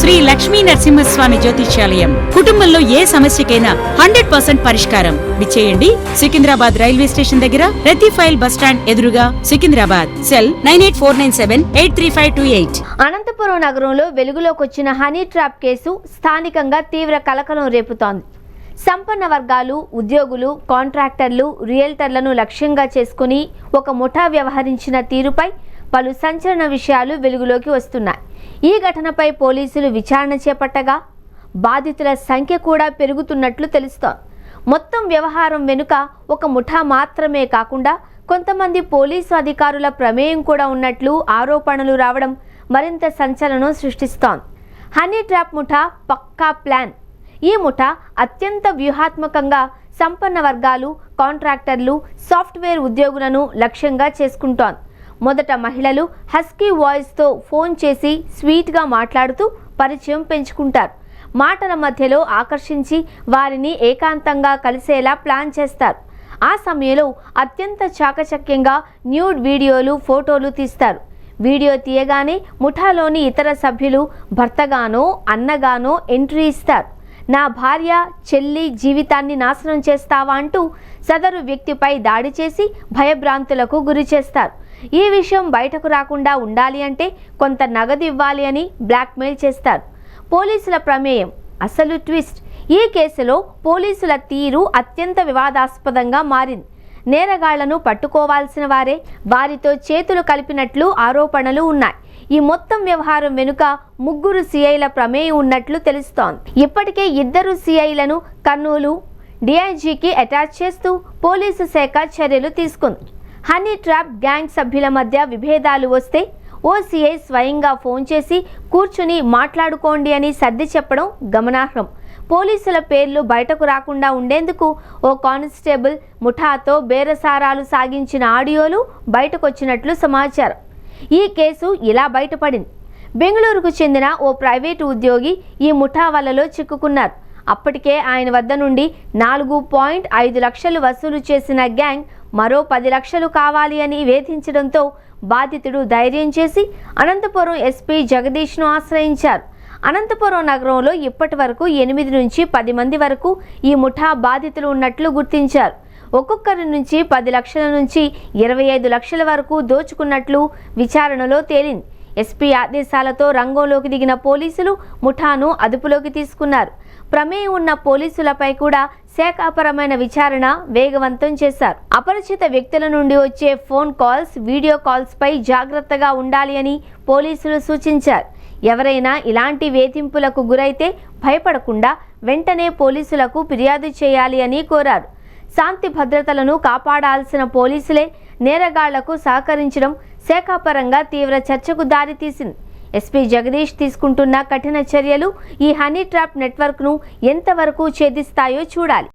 శ్రీ లక్ష్మీ నరసింహస్వామి జ్యోతిష్యాలయం. కుటుంబంలో ఏ సమస్యకైనా 100% పరిష్కారం. విచ్చేయండి. సికింద్రాబాద్ రైల్వే స్టేషన్ దగ్గర రతిఫైల్ బస్ స్టాండ్ ఎదురుగా, సికింద్రాబాద్. సెల్ 9849783528. అనంతపురం నగరంలో వెలుగులోకొచ్చిన హనీ ట్రాప్ కేసు స్థానికంగా తీవ్ర కలకలం రేపుతోంది. సంపన్న వర్గాలు, ఉద్యోగులు, కాంట్రాక్టర్లు, రియల్టర్లను లక్ష్యంగా చేసుకుని ఒక ముఠా వ్యవహరించిన తీరుపై పలు సంచలన విషయాలు వెలుగులోకి వస్తున్నాయి. ఈ ఘటనపై పోలీసులు విచారణ చేపట్టగా బాధితుల సంఖ్య కూడా పెరుగుతున్నట్లు తెలుస్తోంది. మొత్తం వ్యవహారం వెనుక ఒక ముఠా మాత్రమే కాకుండా కొంతమంది పోలీసు అధికారుల ప్రమేయం కూడా ఉన్నట్లు ఆరోపణలు రావడం మరింత సంచలనం సృష్టిస్తోంది. హనీ ట్రాప్ ముఠా పక్కా ప్లాన్. ఈ ముఠా అత్యంత వ్యూహాత్మకంగా సంపన్న వర్గాలు, కాంట్రాక్టర్లు, సాఫ్ట్వేర్ ఉద్యోగులను లక్ష్యంగా చేసుకుంటోంది. మొదట మహిళలు హస్కీ వాయిస్తో ఫోన్ చేసి స్వీట్గా మాట్లాడుతూ పరిచయం పెంచుకుంటారు. మాటల మధ్యలో ఆకర్షించి వారిని ఏకాంతంగా కలిసేలా ప్లాన్ చేస్తారు. ఆ సమయంలో అత్యంత చాకచక్యంగా న్యూడ్ వీడియోలు, ఫోటోలు తీస్తారు. వీడియో తీయగానే ముఠాలోని ఇతర సభ్యులు భర్తగానో అన్నగానో ఎంట్రీ ఇస్తారు. నా భార్య, చెల్లి జీవితాన్ని నాశనం చేస్తావా అంటూ సదరు వ్యక్తిపై దాడి చేసి భయభ్రాంతులకు గురి చేస్తారు. ఈ విషయం బయటకు రాకుండా ఉండాలి అంటే కొంత నగదు ఇవ్వాలి అని బ్లాక్మెయిల్ చేస్తారు. పోలీసుల ప్రమేయం అసలు ట్విస్ట్. ఈ కేసులో పోలీసుల తీరు అత్యంత వివాదాస్పదంగా మారింది. నేరగాళ్లను పట్టుకోవాల్సిన వారే వారితో చేతులు కలిపినట్లు ఆరోపణలు ఉన్నాయి. ఈ మొత్తం వ్యవహారం వెనుక 3 సిఐల ప్రమేయం ఉన్నట్లు తెలుస్తోంది. ఇప్పటికే 2 సిఐలను కర్నూలు డిఐజీకి అటాచ్ చేస్తూ పోలీసు శాఖ చర్యలు తీసుకుంది. హనీ ట్రాప్ గ్యాంగ్ సభ్యుల మధ్య విభేదాలు వస్తే ఓ సిఐ స్వయంగా ఫోన్ చేసి కూర్చుని మాట్లాడుకోండి అని సర్ది చెప్పడం గమనార్హం. పోలీసుల పేర్లు బయటకు రాకుండా ఉండేందుకు ఓ కానిస్టేబుల్ ముఠాతో బేరసారాలు సాగించిన ఆడియోలు బయటకొచ్చినట్లు సమాచారం. ఈ కేసు ఇలా బయటపడింది. బెంగళూరుకు చెందిన ఓ ప్రైవేటు ఉద్యోగి ఈ ముఠా వలలో చిక్కుకున్నారు. అప్పటికే ఆయన వద్ద నుండి 4.5 లక్షలు వసూలు చేసిన గ్యాంగ్ మరో 10 లక్షలు కావాలి అని వేధించడంతో బాధితుడు ధైర్యం చేసి అనంతపురం ఎస్పీ జగదీష్ను ఆశ్రయించారు. అనంతపురం నగరంలో ఇప్పటి వరకు 8 నుంచి 10 మంది వరకు ఈ ముఠా బాధితులు ఉన్నట్లు గుర్తించారు. ఒక్కొక్కరి నుంచి 10 లక్షల నుంచి 25 లక్షల వరకు దోచుకున్నట్లు విచారణలో తేలింది. ఎస్పీ ఆదేశాలతో రంగంలోకి దిగిన పోలీసులు ముఠాను అదుపులోకి తీసుకున్నారు. ప్రమేయం ఉన్న పోలీసులపై కూడా శాఖాపరమైన విచారణ వేగవంతం చేశారు. అపరిచిత వ్యక్తుల నుండి వచ్చే ఫోన్ కాల్స్, వీడియో కాల్స్ పై జాగ్రత్తగా ఉండాలి అని పోలీసులు సూచించారు. ఎవరైనా ఇలాంటి వేధింపులకు గురైతే భయపడకుండా వెంటనే పోలీసులకు ఫిర్యాదు చేయాలి అని కోరారు. శాంతి భద్రతలను కాపాడాల్సిన పోలీసులే నేరగాళ్లకు సహకరించడం శాఖాపరంగా తీవ్ర చర్చకు దారితీసింది. ఎస్పీ జగదీష్ తీసుకుంటున్న కఠిన చర్యలు ఈ హనీ ట్రాప్ నెట్వర్క్ను ఎంతవరకు ఛేదిస్తాయో చూడాలి.